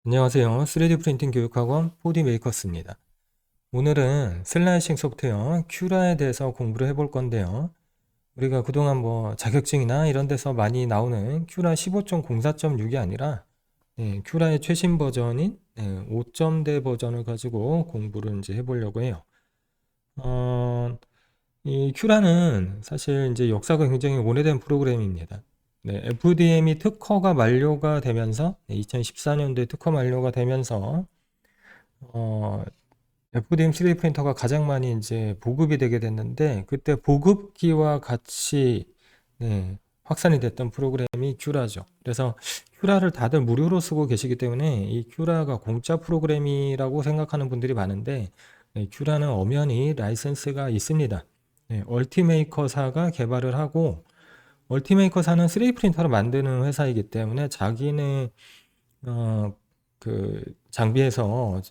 안녕하세요. 3D 프린팅 교육학원 4D 메이커스입니다. 오늘은 슬라이싱 소프트웨어 큐라에 대해서 공부를 해볼 건데요. 우리가 그동안 자격증이나 이런 데서 많이 나오는 큐라 15.04.6이 아니라 큐라의 최신 버전인 5점대 버전을 가지고 공부를 이제 해보려고 해요. 이 큐라는 사실 이제 역사가 굉장히 오래된 프로그램입니다. FDM이 특허가 만료가 되면서 2014년도에 특허 만료가 되면서 FDM 3D 프린터가 가장 많이 이제 보급이 되게 됐는데 그때 보급기와 같이 확산이 됐던 프로그램이 큐라죠. 그래서 큐라를 다들 무료로 쓰고 계시기 때문에 이 큐라가 공짜 프로그램이라고 생각하는 분들이 많은데 큐라는 엄연히 라이센스가 있습니다. 얼티메이커사가 개발을 하고 얼티메이커사는 3D 프린터를 만드는 회사이기 때문에 자기네 그 장비에서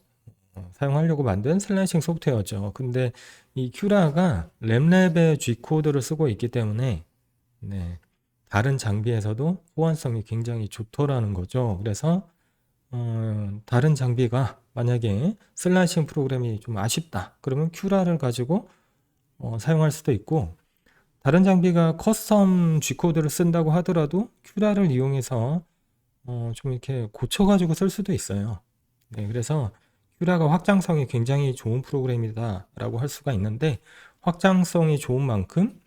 사용하려고 만든 슬라이싱 소프트웨어죠. 근데 이 큐라가 램랩의 G코드를 쓰고 있기 때문에 다른 장비에서도 호환성이 굉장히 좋더라는 거죠. 그래서 다른 장비가 만약에 슬라이싱 프로그램이 좀 아쉽다 그러면 큐라를 가지고 사용할 수도 있고, 다른 장비가 커스텀 G코드를 쓴다고 하더라도 큐라를 이용해서 좀 이렇게 고쳐가지고 쓸 수도 있어요. 그래서 큐라가 확장성이 굉장히 좋은 프로그램이다 라고 할 수가 있는데, 확장성이 좋은 만큼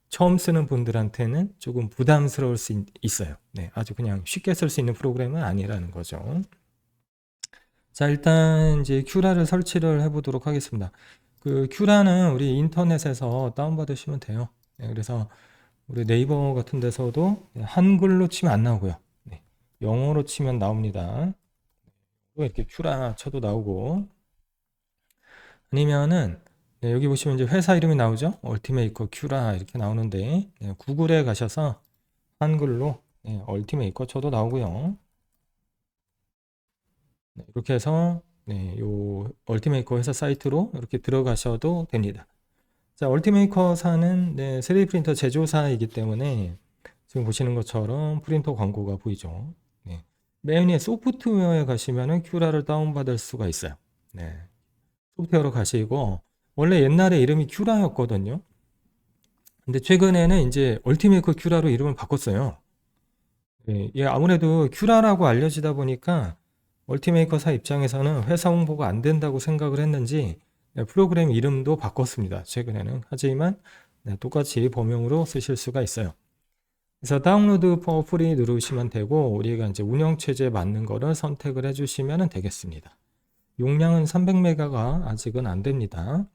처음 쓰는 분들한테는 조금 부담스러울 수 있어요. 아주 그냥 쉽게 쓸 수 있는 프로그램은 아니라는 거죠. 자, 일단 이제 큐라를 설치를 해보도록 하겠습니다. 그 큐라는 우리 인터넷에서 다운받으시면 돼요. 그래서 우리 네이버 같은 데서도 한글로 치면 안 나오고요. 영어로 치면 나옵니다. 이렇게 큐라 쳐도 나오고, 아니면은 여기 보시면 이제 회사 이름이 나오죠. 얼티메이커 큐라 이렇게 나오는데 구글에 가셔서 한글로 얼티메이커 쳐도 나오고요. 이렇게 해서 요 얼티메이커 회사 사이트로 이렇게 들어가셔도 됩니다. 자, 얼티메이커사는 3D 프린터 제조사이기 때문에 지금 보시는 것처럼 프린터 광고가 보이죠. 맨 위에 소프트웨어에 가시면은 큐라를 다운받을 수가 있어요. 소프트웨어로 가시고, 원래 옛날에 이름이 큐라였거든요. 근데 최근에는 이제 얼티메이커 큐라로 이름을 바꿨어요. 아무래도 큐라라고 알려지다 보니까 얼티메이커사 입장에서는 회사 홍보가 안 된다고 생각을 했는지 프로그램 이름도 바꿨습니다. 최근에는. 하지만 똑같이 범용으로 쓰실 수가 있어요. 그래서 다운로드 for free 누르시면 되고, 우리가 이제 운영체제에 맞는 거를 선택을 해주시면 되겠습니다. 용량은 300메가가 아직은 안 됩니다.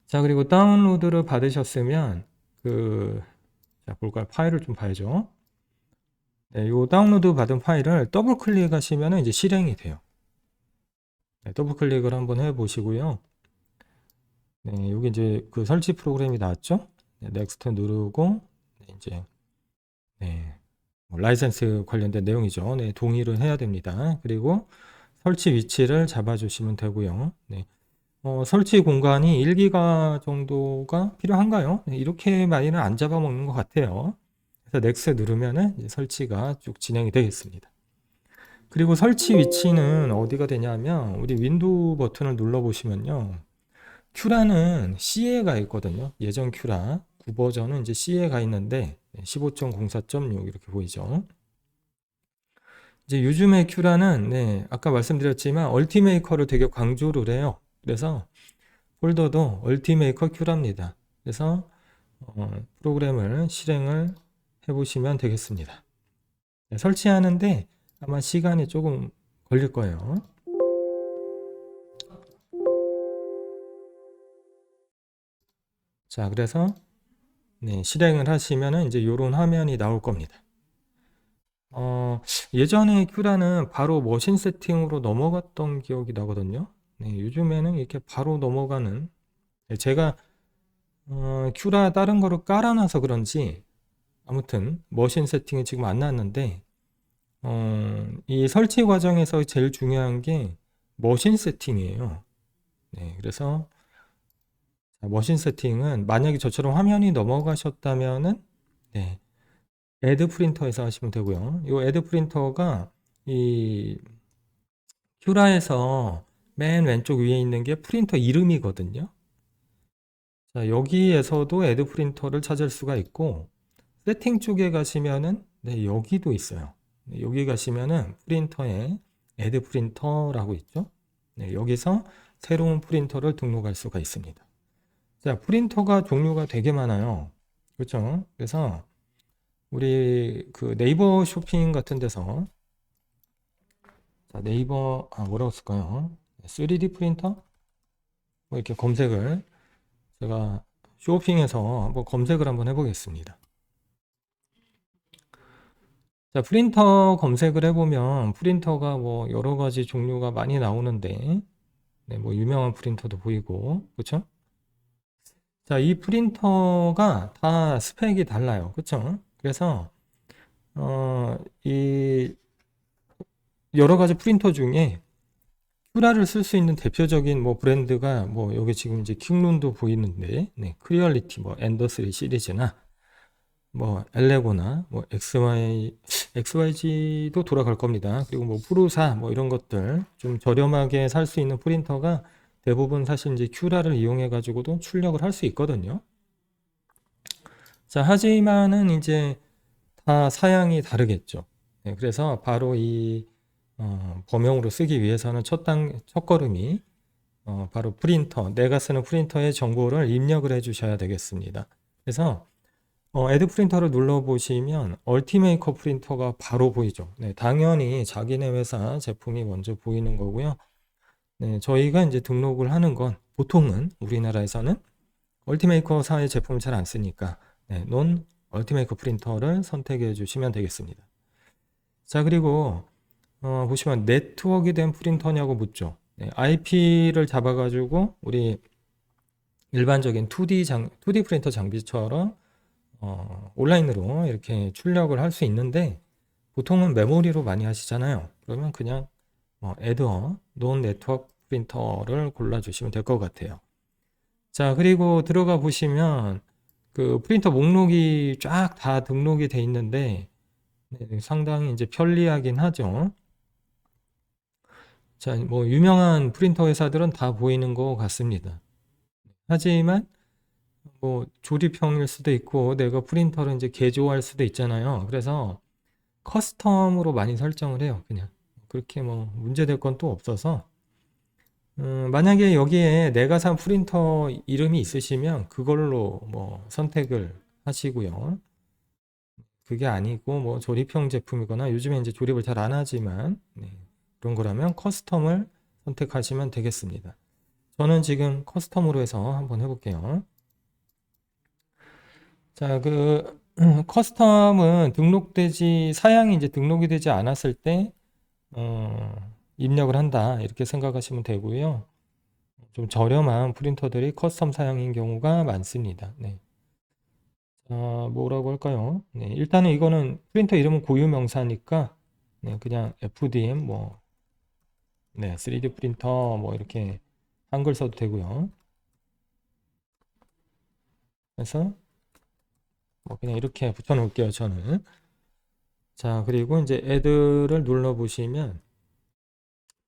자, 그리고 다운로드를 받으셨으면 자, 볼까요? 파일을 좀 봐야죠. 요 다운로드 받은 파일을 더블 클릭하시면 이제 실행이 돼요. 더블 클릭을 한번 해 보시고요. 여기 이제 그 설치 프로그램이 나왔죠? 넥스트 누르고 이제 라이센스 관련된 내용이죠. 동의를 해야 됩니다. 그리고 설치 위치를 잡아주시면 되고요. 설치 공간이 1기가 정도가 필요한가요? 이렇게 많이는 안 잡아먹는 것 같아요. 그래서 넥스트 누르면은 이제 설치가 쭉 진행이 되겠습니다. 그리고 설치 위치는 어디가 되냐면, 우리 윈도우 버튼을 눌러 보시면요, 큐라는 C에 가 있거든요. 예전 큐라 9버전은 이제 C에 가 있는데 15.04.6 이렇게 보이죠. 이제 요즘의 큐라는 아까 말씀드렸지만 얼티메이커를 되게 강조를 해요. 그래서 폴더도 얼티메이커 큐라입니다. 그래서 프로그램을 실행을 해보시면 되겠습니다. 설치하는데 아마 시간이 조금 걸릴 거예요. 자, 그래서 실행을 하시면은 이제 이런 화면이 나올 겁니다. 예전에 큐라는 바로 머신 세팅으로 넘어갔던 기억이 나거든요. 요즘에는 이렇게 바로 넘어가는, 제가 큐라 다른 거를 깔아놔서 그런지 아무튼 머신 세팅이 지금 안 나왔는데, 이 설치 과정에서 제일 중요한 게 머신 세팅이에요. 그래서 머신 세팅은 만약에 저처럼 화면이 넘어가셨다면은 애드 프린터에서 하시면 되고요. 이 애드 프린터가 이 큐라에서 맨 왼쪽 위에 있는 게 프린터 이름이거든요. 자, 여기에서도 애드 프린터를 찾을 수가 있고, 세팅 쪽에 가시면은, 네, 여기도 있어요. 네, 여기 가시면은 프린터에 애드 프린터라고 있죠. 네, 여기서 새로운 프린터를 등록할 수가 있습니다. 자, 프린터가 종류가 되게 많아요. 그렇죠? 그래서 우리 그 네이버 쇼핑 같은 데서, 자, 네이버, 뭐라고 쓸까요? 3D 프린터? 뭐 이렇게 검색을 제가 쇼핑에서 한번 검색을 한번 해보겠습니다. 자, 프린터 검색을 해보면 프린터가 뭐 여러 가지 종류가 많이 나오는데, 네, 뭐 유명한 프린터도 보이고, 그렇죠? 자, 이 프린터가 다 스펙이 달라요. 그렇죠? 그래서 이 여러 가지 프린터 중에 큐라를 쓸 수 있는 대표적인 뭐 브랜드가 뭐 여기 지금 이제 킹룬도 보이는데, 네, 크리얼리티 뭐 엔더3 시리즈나 뭐 엘레고나 뭐 XYG도 돌아갈 겁니다. 그리고 뭐 프루사 뭐 이런 것들 좀 저렴하게 살 수 있는 프린터가 대부분 사실 이제 큐라를 이용해 가지고도 출력을 할 수 있거든요. 자, 하지만은 이제 다 사양이 다르겠죠. 네, 그래서 바로 이 범용으로 쓰기 위해서는 첫 걸음이 바로 프린터, 내가 쓰는 프린터의 정보를 입력을 해 주셔야 되겠습니다. 그래서 애드 프린터를 눌러보시면 얼티메이커 프린터가 바로 보이죠. 네, 당연히 자기네 회사 제품이 먼저 보이는 거고요. 네, 저희가 이제 등록을 하는 건 보통은 우리나라에서는 얼티메이커사의 제품을 잘 안 쓰니까 네, 논 얼티메이커 프린터를 선택해 주시면 되겠습니다. 자, 그리고 보시면 네트워크이 된 프린터냐고 묻죠. 네, IP를 잡아가지고 우리 일반적인 2D 프린터 장비처럼 온라인으로 이렇게 출력을 할 수 있는데 보통은 메모리로 많이 하시잖아요. 그러면 그냥 애더 논 네트워크 프린터를 골라주시면 될 것 같아요. 자, 그리고 들어가 보시면 그 프린터 목록이 쫙 다 등록이 돼 있는데 네, 상당히 이제 편리하긴 하죠. 자, 뭐 유명한 프린터 회사들은 다 보이는 것 같습니다. 하지만 뭐 조립형일 수도 있고 내가 프린터를 이제 개조할 수도 있잖아요. 그래서 커스텀으로 많이 설정을 해요. 그냥 그렇게 뭐 문제될 건 또 없어서 만약에 여기에 내가 산 프린터 이름이 있으시면 그걸로 뭐 선택을 하시고요. 그게 아니고 뭐 조립형 제품이거나 요즘에 이제 조립을 잘 안 하지만 네, 그런 거라면 커스텀을 선택하시면 되겠습니다. 저는 지금 커스텀으로 해서 한번 해볼게요. 자, 그 커스텀은 사양이 이제 등록이 되지 않았을 때 입력을 한다 이렇게 생각하시면 되고요. 좀 저렴한 프린터들이 커스텀 사양인 경우가 많습니다. 네. 자, 뭐라고 할까요? 네, 일단은 이거는 프린터 이름은 고유 명사니까 네, 그냥 FDM 뭐 네, 3D 프린터 뭐 이렇게 한글 써도 되고요. 그래서 뭐 그냥 이렇게 붙여 놓을게요, 저는. 자, 그리고 이제 애드를 눌러 보시면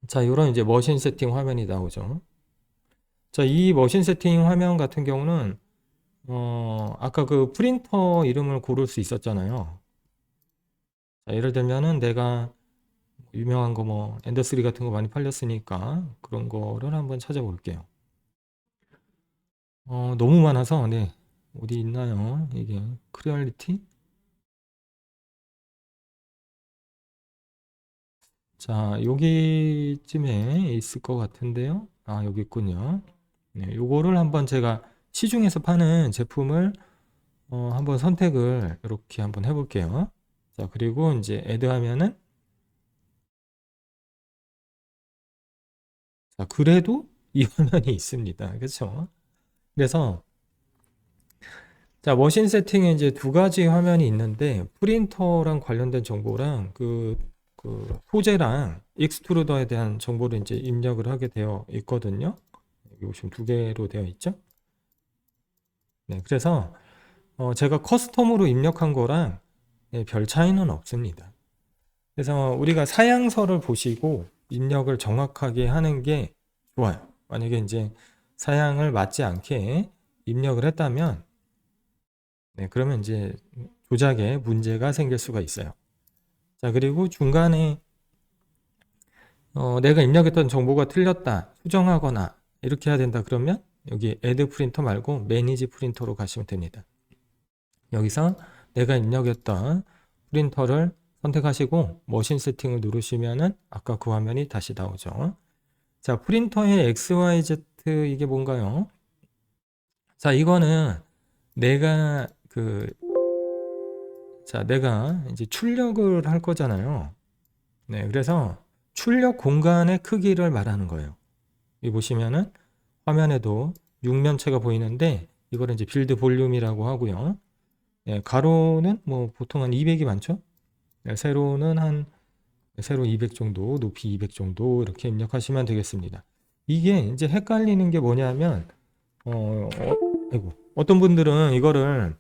자, 이런 이제 머신 세팅 화면이 나오죠. 자, 이 머신 세팅 화면 같은 경우는 아까 그 프린터 이름을 고를 수 있었잖아요. 자, 예를 들면은 내가 유명한 거 뭐 엔더3 같은 거 많이 팔렸으니까 그런 거를 한번 찾아볼게요. 너무 많아서 네, 어디 있나요? 이게 크리얼리티? 자, 여기쯤에 있을 것 같은데요. 아, 여기 있군요. 네, 요거를 한번 제가 시중에서 파는 제품을 한번 선택을 이렇게 한번 해볼게요. 자, 그리고 이제 애드 하면은 자, 그래도 이 화면이 있습니다. 그렇죠? 그래서 자, 머신 세팅에 이제 두 가지 화면이 있는데 프린터랑 관련된 정보랑 그 소재랑 익스트루더에 대한 정보를 이제 입력을 하게 되어 있거든요. 여기 보시면 두 개로 되어 있죠. 네, 그래서 제가 커스텀으로 입력한 거랑 네, 별 차이는 없습니다. 그래서 우리가 사양서를 보시고 입력을 정확하게 하는 게 좋아요. 만약에 이제 사양을 맞지 않게 입력을 했다면, 네, 그러면 이제 조작에 문제가 생길 수가 있어요. 자, 그리고 중간에 내가 입력했던 정보가 틀렸다, 수정하거나 이렇게 해야 된다 그러면 여기 add 프린터 말고 manage 프린터로 가시면 됩니다. 여기서 내가 입력했던 프린터를 선택하시고 머신 세팅을 누르시면은 아까 그 화면이 다시 나오죠. 자, 프린터의 XYZ 이게 뭔가요? 자, 이거는 내가 내가 이제 출력을 할 거잖아요. 네, 그래서 출력 공간의 크기를 말하는 거예요. 여기 보시면은 화면에도 육면체가 보이는데 이거를 이제 빌드 볼륨이라고 하고요. 네, 가로는 뭐 보통 한 200이 많죠? 네, 세로 200 정도, 높이 200 정도 이렇게 입력하시면 되겠습니다. 이게 이제 헷갈리는 게 뭐냐면 아이고, 어떤 분들은 이거를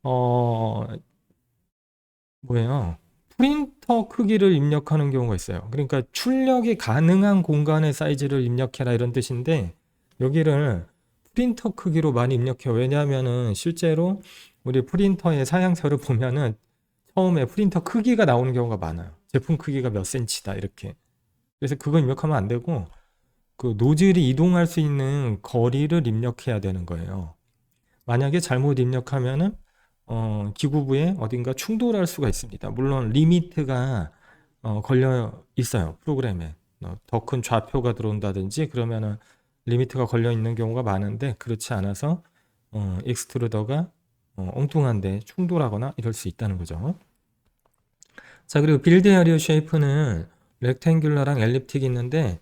어 뭐예요? 프린터 크기를 입력하는 경우가 있어요. 그러니까 출력이 가능한 공간의 사이즈를 입력해라 이런 뜻인데 여기를 프린터 크기로 많이 입력해요. 왜냐하면은 실제로 우리 프린터의 사양서를 보면은 처음에 프린터 크기가 나오는 경우가 많아요. 제품 크기가 몇 센치다 이렇게. 그래서 그거 입력하면 안 되고 그 노즐이 이동할 수 있는 거리를 입력해야 되는 거예요. 만약에 잘못 입력하면은 기구부에 어딘가 충돌할 수가 있습니다. 물론 리미트가 걸려 있어요. 프로그램에. 더 큰 좌표가 들어온다든지 그러면은 리미트가 걸려 있는 경우가 많은데 그렇지 않아서 익스트루더가 엉뚱한데 충돌하거나 이럴 수 있다는 거죠. 자, 그리고 빌드 에리어 쉐이프는 렉탱귤러랑 엘립틱이 있는데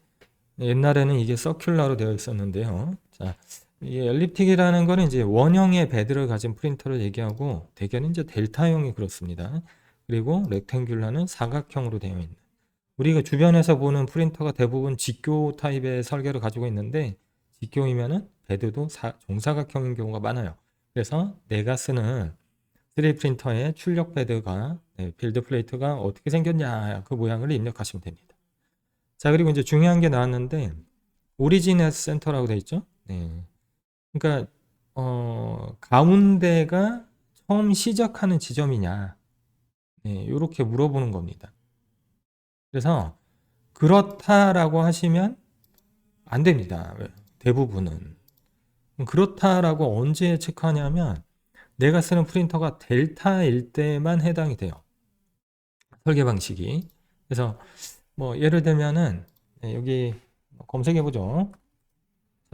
옛날에는 이게 서큘러로 되어 있었는데요. 자, 이 엘립틱이라는 거는 이제 원형의 베드를 가진 프린터를 얘기하고 대개는 이제 델타형이 그렇습니다. 그리고 렉탱귤러는 사각형으로 되어 있는. 우리가 주변에서 보는 프린터가 대부분 직교 타입의 설계를 가지고 있는데 직교이면은 베드도 정사각형인 경우가 많아요. 그래서 내가 쓰는 3D 프린터의 출력 베드가 빌드 플레이트가 어떻게 생겼냐 그 모양을 입력하시면 됩니다. 자, 그리고 이제 중요한 게 나왔는데 오리지넷 센터라고 되어 있죠. 네. 그러니까 가운데가 처음 시작하는 지점이냐, 네, 이렇게 물어보는 겁니다. 그래서 그렇다라고 하시면 안 됩니다. 대부분은 그렇다라고 언제 체크하냐면 내가 쓰는 프린터가 델타일 때만 해당이 돼요. 설계 방식이. 그래서 뭐 예를 들면은 여기 검색해 보죠.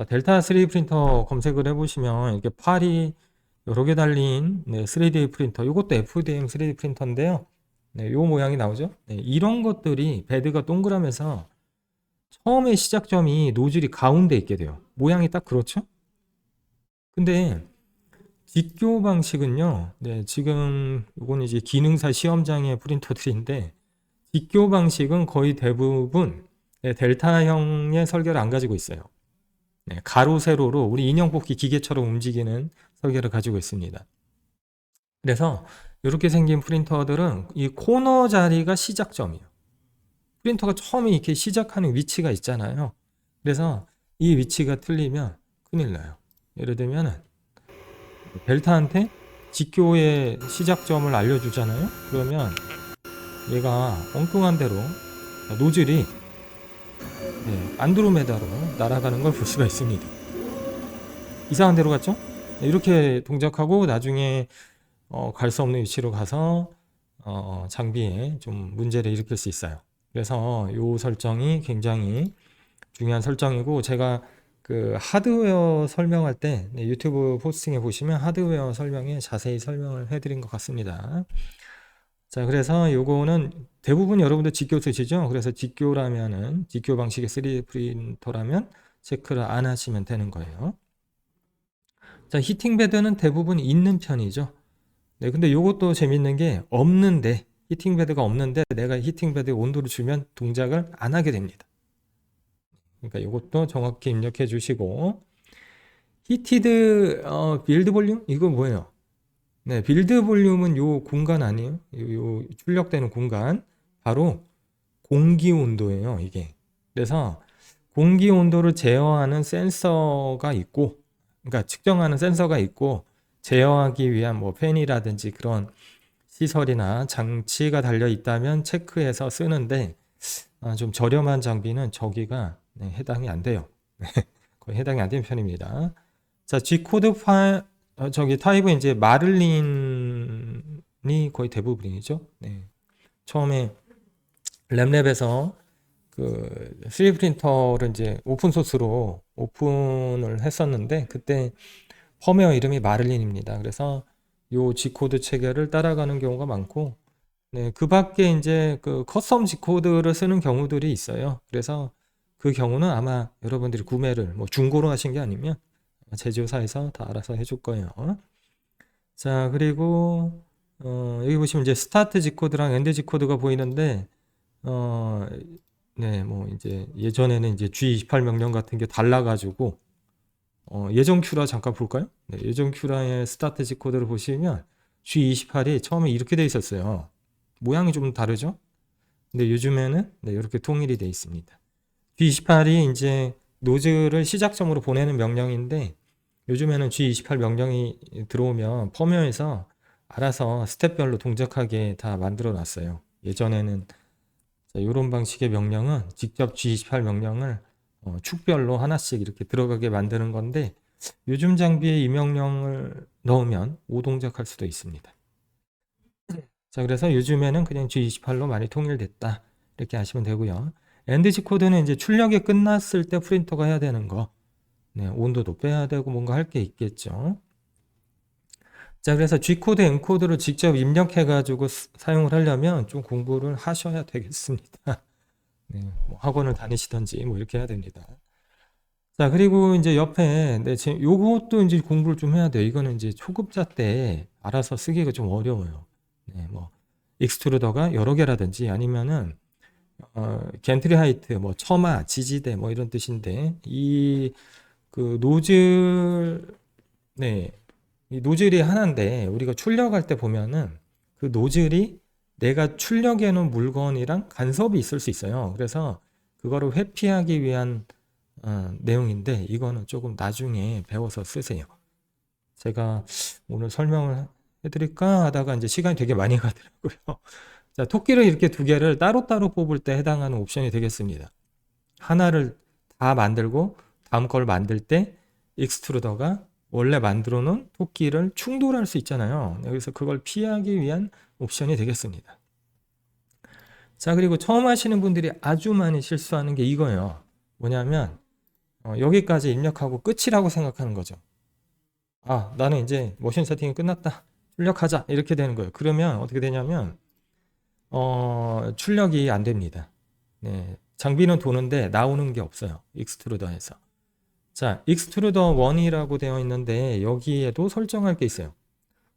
델타 3 프린터 검색을 해보시면 이렇게 팔이 여러 개 달린 3D 프린터, 이것도 FDM 3D 프린터인데요. 네, 요 모양이 나오죠. 네, 이런 것들이 베드가 동그라면서 처음에 시작점이 노즐이 가운데 있게 돼요. 모양이 딱 그렇죠? 근데 직교 방식은요. 네, 지금 이건 이제 기능사 시험장의 프린터들인데 직교 방식은 거의 대부분 델타형의 설계를 안 가지고 있어요. 네, 가로 세로로 우리 인형 뽑기 기계처럼 움직이는 설계를 가지고 있습니다. 그래서 이렇게 생긴 프린터들은 이 코너 자리가 시작점이에요. 프린터가 처음에 이렇게 시작하는 위치가 있잖아요. 그래서 이 위치가 틀리면 큰일 나요. 예를 들면은 델타한테 직교의 시작점을 알려주잖아요. 그러면 얘가 엉뚱한 대로 노즐이 안드로메다로 날아가는 걸 볼 수가 있습니다. 이상한 데로 갔죠? 이렇게 동작하고 나중에 갈 수 없는 위치로 가서 장비에 좀 문제를 일으킬 수 있어요. 그래서 이 설정이 굉장히 중요한 설정이고 제가 그 하드웨어 설명할 때 유튜브 포스팅에 보시면 하드웨어 설명에 자세히 설명을 해드린 것 같습니다. 자, 그래서 요거는 대부분 여러분들 직교 쓰시죠? 그래서 직교라면은 직교 방식의 3D 프린터라면 체크를 안 하시면 되는 거예요. 자, 히팅 베드는 대부분 있는 편이죠. 네, 근데 요것도 재밌는 게 없는데 히팅 베드가 없는데 내가 히팅 베드에 온도를 주면 동작을 안 하게 됩니다. 그러니까 요것도 정확히 입력해 주시고 히티드 빌드 볼륨 이거 뭐예요? 네, 빌드 볼륨은 요 공간 아니에요? 요 출력되는 공간. 바로 공기 온도예요, 이게. 그래서 공기 온도를 제어하는 센서가 있고, 그러니까 측정하는 센서가 있고, 제어하기 위한 뭐 팬이라든지 그런 시설이나 장치가 달려 있다면 체크해서 쓰는데, 좀 저렴한 장비는 저기가 해당이 안 돼요. 거의 해당이 안 되는 편입니다. 자, G코드 타입은 이제 마를린이 거의 대부분이죠. 네. 처음에 램랩에서 그 3D 프린터를 이제 오픈 소스로 오픈을 했었는데, 그때 펌웨어 이름이 마를린입니다. 그래서 요 G코드 체계를 따라가는 경우가 많고, 네, 그 밖에 이제 그 커스텀 G코드를 쓰는 경우들이 있어요. 그래서 그 경우는 아마 여러분들이 구매를 뭐 중고로 하신 게 아니면 제조사에서 다 알아서 해줄 거예요. 자, 그리고 여기 보시면 이제 스타트 G코드랑 엔드 G코드가 보이는데, 네, 뭐 이제 예전에는 이제 G28 명령 같은 게 달라가지고 예전 큐라 잠깐 볼까요? 네, 예전 큐라의 스타트 G코드를 보시면 G28이 처음에 이렇게 돼 있었어요. 모양이 좀 다르죠? 근데 요즘에는 네, 이렇게 통일이 돼 있습니다. G28이 이제 노즐을 시작점으로 보내는 명령인데, 요즘에는 G28 명령이 들어오면 펌웨어에서 알아서 스텝별로 동작하게 다 만들어 놨어요. 예전에는 이런 방식의 명령은 직접 G28 명령을 축별로 하나씩 이렇게 들어가게 만드는 건데, 요즘 장비에 이 명령을 넣으면 오동작할 수도 있습니다. 자, 그래서 요즘에는 그냥 G28로 많이 통일됐다, 이렇게 아시면 되고요. 엔드 G코드는 이제 출력이 끝났을 때 프린터가 해야 되는 거, 네, 온도도 빼야 되고 뭔가 할 게 있겠죠. 자, 그래서 G코드, M코드를 직접 입력해가지고 사용을 하려면 좀 공부를 하셔야 되겠습니다. 네, 뭐 학원을 다니시던지 뭐 이렇게 해야 됩니다. 자, 그리고 이제 옆에, 네, 지금 요것도 이제 공부를 좀 해야 돼요. 이거는 이제 초급자 때 알아서 쓰기가 좀 어려워요. 네, 뭐, 익스트루더가 여러 개라든지 아니면은, 겐트리 하이트, 뭐, 처마, 지지대, 뭐 이런 뜻인데, 그 노즐, 네, 이 노즐이 하나인데, 우리가 출력할 때 보면은 그 노즐이 내가 출력해 놓은 물건이랑 간섭이 있을 수 있어요. 그래서 그거를 회피하기 위한 내용인데, 이거는 조금 나중에 배워서 쓰세요. 제가 오늘 설명을 해드릴까 하다가 이제 시간이 되게 많이 가더라고요. 자, 토끼를 이렇게 두 개를 따로따로 뽑을 때 해당하는 옵션이 되겠습니다. 하나를 다 만들고 다음 걸 만들 때 익스트루더가 원래 만들어 놓은 토끼를 충돌할 수 있잖아요. 그래서 그걸 피하기 위한 옵션이 되겠습니다. 자, 그리고 처음 하시는 분들이 아주 많이 실수하는 게 이거예요. 뭐냐면 여기까지 입력하고 끝이라고 생각하는 거죠. 아, 나는 이제 모션 세팅이 끝났다, 출력하자, 이렇게 되는 거예요. 그러면 어떻게 되냐면 출력이 안 됩니다. 네, 장비는 도는데 나오는 게 없어요, 익스트루더에서. 자, 익스트루더 1이라고 되어 있는데 여기에도 설정할 게 있어요.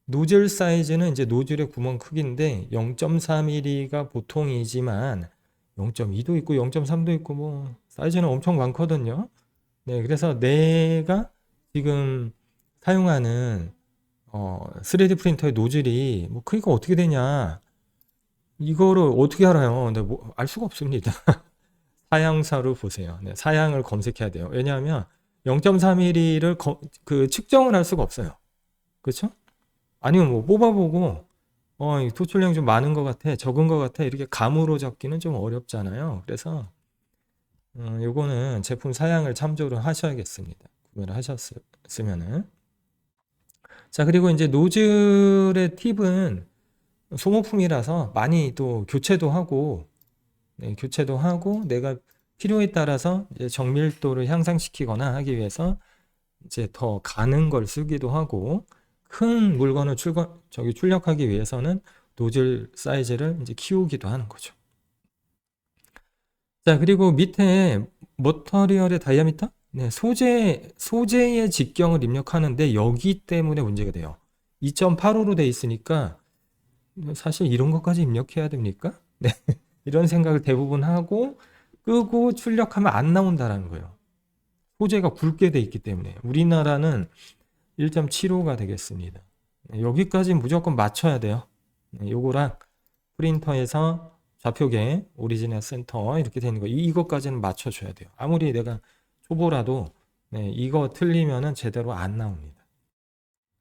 노즐 사이즈는 이제 노즐의 구멍 크기인데 0.4mm가 보통이지만 0.2도 있고 0.3도 있고 뭐 사이즈는 엄청 많거든요. 네, 그래서 내가 지금 사용하는 3D 프린터의 노즐이 뭐 크기가 어떻게 되냐, 이거를 어떻게 알아요? 근데 뭐 알 수가 없습니다. 사양사로 보세요. 네, 사양을 검색해야 돼요. 왜냐하면 0.3mm를 그 측정을 할 수가 없어요. 그렇죠? 아니면 뭐 뽑아보고 이 토출량이 좀 많은 것 같아, 적은 것 같아, 이렇게 감으로 적기는 좀 어렵잖아요. 그래서 요거는 제품 사양을 참조를 하셔야겠습니다. 구매를 하셨으면은. 자, 그리고 이제 노즐의 팁은 소모품이라서 많이 또 교체도 하고, 네, 교체도 하고 내가 필요에 따라서 이제 정밀도를 향상시키거나 하기 위해서 이제 더 가는 걸 쓰기도 하고, 큰 물건을 출력하기 위해서는 노즐 사이즈를 이제 키우기도 하는 거죠. 자, 그리고 밑에 머터리얼의 다이아미터? 네, 소재의 직경을 입력하는데 여기 때문에 문제가 돼요. 2.85로 돼 있으니까 사실 이런 것까지 입력해야 됩니까? 네, 이런 생각을 대부분 하고 끄고 출력하면 안 나온다라는 거예요. 소재가 굵게 돼 있기 때문에. 우리나라는 1.75가 되겠습니다. 네, 여기까지 무조건 맞춰야 돼요. 네, 요거랑 프린터에서 좌표계 오리지널 센터 이렇게 되는 거 이것까지는 맞춰줘야 돼요. 아무리 내가 초보라도 네, 이거 틀리면은 제대로 안 나옵니다.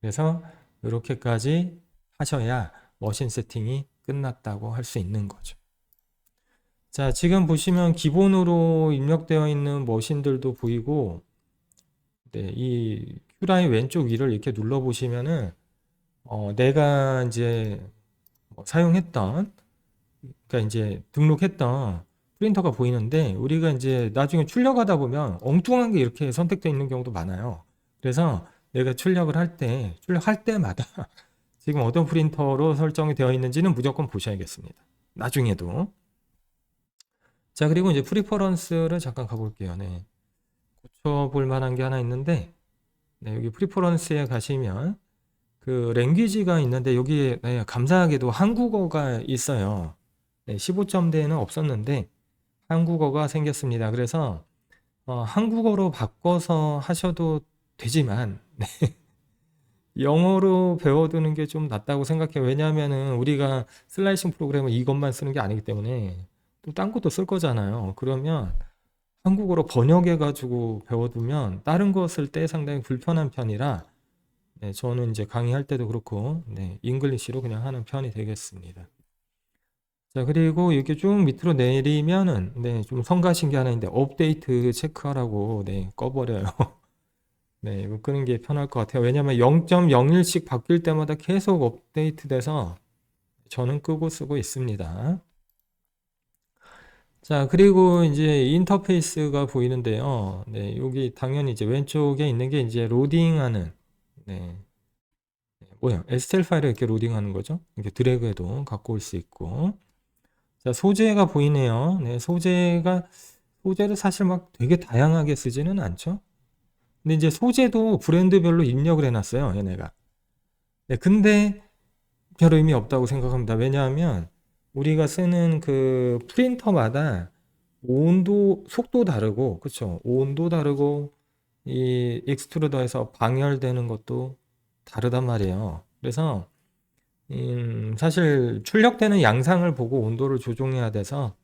그래서 이렇게까지 하셔야 머신 세팅이 끝났다고 할 수 있는 거죠. 자, 지금 보시면 기본으로 입력되어 있는 머신들도 보이고, 네, 이 큐라의 왼쪽 위를 이렇게 눌러 보시면은 내가 이제 사용했던, 그러니까 이제 등록했던 프린터가 보이는데, 우리가 이제 나중에 출력하다 보면 엉뚱한 게 이렇게 선택되어 있는 경우도 많아요. 그래서 내가 출력할 때마다 지금 어떤 프린터로 설정이 되어 있는지는 무조건 보셔야겠습니다. 나중에도. 자, 그리고 이제 프리퍼런스를 잠깐 가볼게요. 네. 고쳐볼 만한 게 하나 있는데, 네, 여기 프리퍼런스에 가시면 그 랭귀지가 있는데 여기에 네, 감사하게도 한국어가 있어요. 네, 15점대에는 없었는데 한국어가 생겼습니다. 그래서 한국어로 바꿔서 하셔도 되지만 네, 영어로 배워두는 게 좀 낫다고 생각해요. 왜냐하면은 우리가 슬라이싱 프로그램을 이것만 쓰는 게 아니기 때문에 또 딴 것도 쓸 거잖아요. 그러면 한국어로 번역해 가지고 배워두면 다른 거 쓸 때 상당히 불편한 편이라 네, 저는 이제 강의할 때도 그렇고 네, 잉글리시로 그냥 하는 편이 되겠습니다. 자, 그리고 이렇게 쭉 밑으로 내리면은 네, 좀 성가신 게 하나 있는데 업데이트 체크하라고 네, 꺼버려요. 네, 이거 끄는 게 편할 것 같아요. 왜냐면 0.01씩 바뀔 때마다 계속 업데이트 돼서 저는 끄고 쓰고 있습니다. 자, 그리고 이제 인터페이스가 보이는데요. 네, 여기 당연히 이제 왼쪽에 있는 게 이제 로딩하는, 네, 뭐야, STL 파일을 이렇게 로딩하는 거죠. 이렇게 드래그해도 갖고 올 수 있고. 자, 소재가 보이네요. 네, 소재를 사실 막 되게 다양하게 쓰지는 않죠. 근데 이제 소재도 브랜드별로 입력을 해놨어요, 얘네가. 네, 근데 별 의미 없다고 생각합니다. 왜냐하면 우리가 쓰는 그 프린터마다 온도, 속도 다르고, 그쵸? 온도 다르고, 이 익스트루더에서 방열되는 것도 다르단 말이에요. 그래서, 사실 출력되는 양상을 보고 온도를 조종해야 돼서,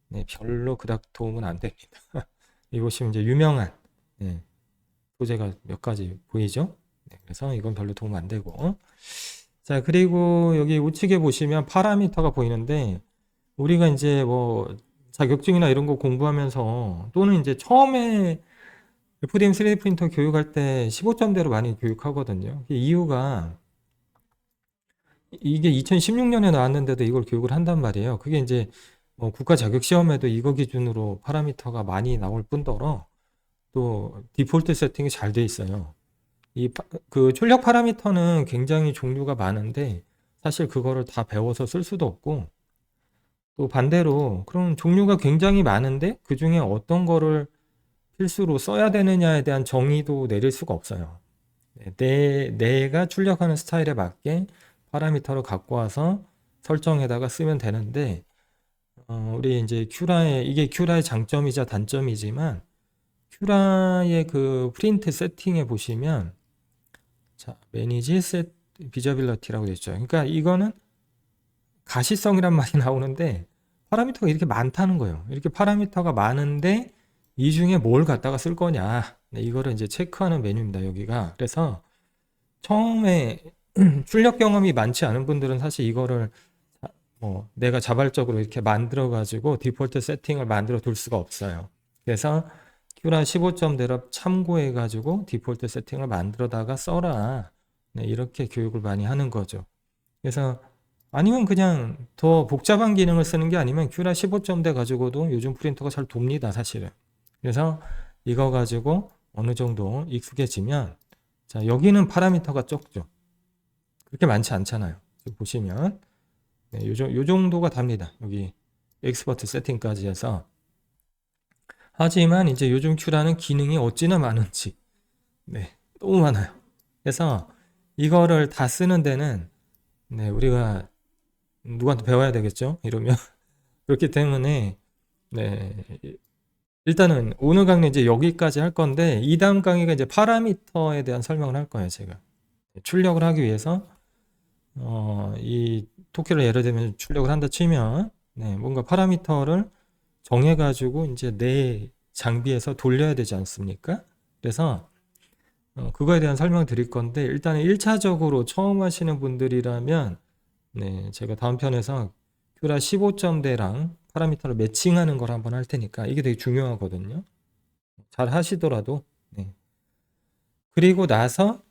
네, 별로 그닥 도움은 안 됩니다. 이것이 이제 유명한, 네, 소재가 몇 가지 보이죠? 네, 그래서 이건 별로 도움 안 되고. 자, 그리고 여기 우측에 보시면 파라미터가 보이는데, 우리가 이제 뭐 자격증이나 이런 거 공부하면서 또는 이제 처음에 FDM 3D 프린터 교육할 때 15점대로 많이 교육하거든요. 이유가 이게 2016년에 나왔는데도 이걸 교육을 한단 말이에요. 그게 이제 뭐 국가 자격 시험에도 이거 기준으로 파라미터가 많이 나올 뿐더러 또 디폴트 세팅이 잘 돼 있어요. 그 출력 파라미터는 굉장히 종류가 많은데 사실 그거를 다 배워서 쓸 수도 없고 또 반대로 그런 종류가 굉장히 많은데 그 중에 어떤 거를 필수로 써야 되느냐에 대한 정의도 내릴 수가 없어요. 내가 출력하는 스타일에 맞게 파라미터를 갖고 와서 설정에다가 쓰면 되는데 우리 이제 이게 큐라의 장점이자 단점이지만 큐라의 그 프린트 세팅에 보시면 자, 매니지 셋 비저빌리티라고 되어 있죠. 그러니까 이거는 가시성이란 말이 나오는데 파라미터가 이렇게 많다는 거예요. 이렇게 파라미터가 많은데 이 중에 뭘 갖다가 쓸 거냐. 네, 이거를 이제 체크하는 메뉴입니다. 여기가. 그래서 처음에 출력 경험이 많지 않은 분들은 사실 이거를 내가 자발적으로 이렇게 만들어 가지고 디폴트 세팅을 만들어 둘 수가 없어요. 그래서 큐라 15점대로 참고해 가지고 디폴트 세팅을 만들어다가 써라. 네, 이렇게 교육을 많이 하는 거죠. 그래서 아니면 그냥 더 복잡한 기능을 쓰는 게 아니면 큐라 15점대 가지고도 요즘 프린터가 잘 돕니다, 사실은. 그래서 이거 가지고 어느 정도 익숙해지면 자, 여기는 파라미터가 적죠. 그렇게 많지 않잖아요. 보시면 네, 요 정도가 답니다. 여기 엑스퍼트 세팅까지 해서 하지만 이제 요즘 큐라는 기능이 어찌나 많은지 네, 너무 많아요. 그래서 이거를 다 쓰는 데는 네, 우리가 누구한테 배워야 되겠죠? 이러면 그렇기 때문에 네, 일단은 오늘 강의 이제 여기까지 할 건데 이 다음 강의가 이제 파라미터에 대한 설명을 할 거예요, 제가. 출력을 하기 위해서 이 토끼를 예를 들면 출력을 한다 치면 뭔가 파라미터를 정해가지고 이제 내 장비에서 돌려야 되지 않습니까? 그래서 그거에 대한 설명 드릴 건데, 일단은 1차적으로 처음 하시는 분들이라면 제가 다음 편에서 큐라 15점대랑 파라미터를 매칭하는 걸 한번 할 테니까 이게 되게 중요하거든요. 잘 하시더라도. 그리고 나서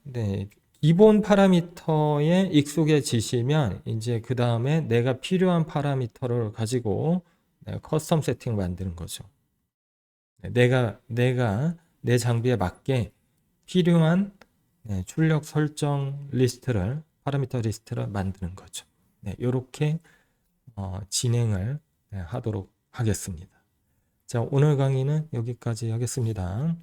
기본 파라미터에 익숙해지시면 이제 그 다음에 내가 필요한 파라미터를 가지고 커스텀 세팅을 만드는 거죠. 내가 내 장비에 맞게 필요한 출력 설정 리스트를, 파라미터 리스트를 만드는 거죠. 이렇게 진행을 하도록 하겠습니다. 자, 오늘 강의는 여기까지 하겠습니다.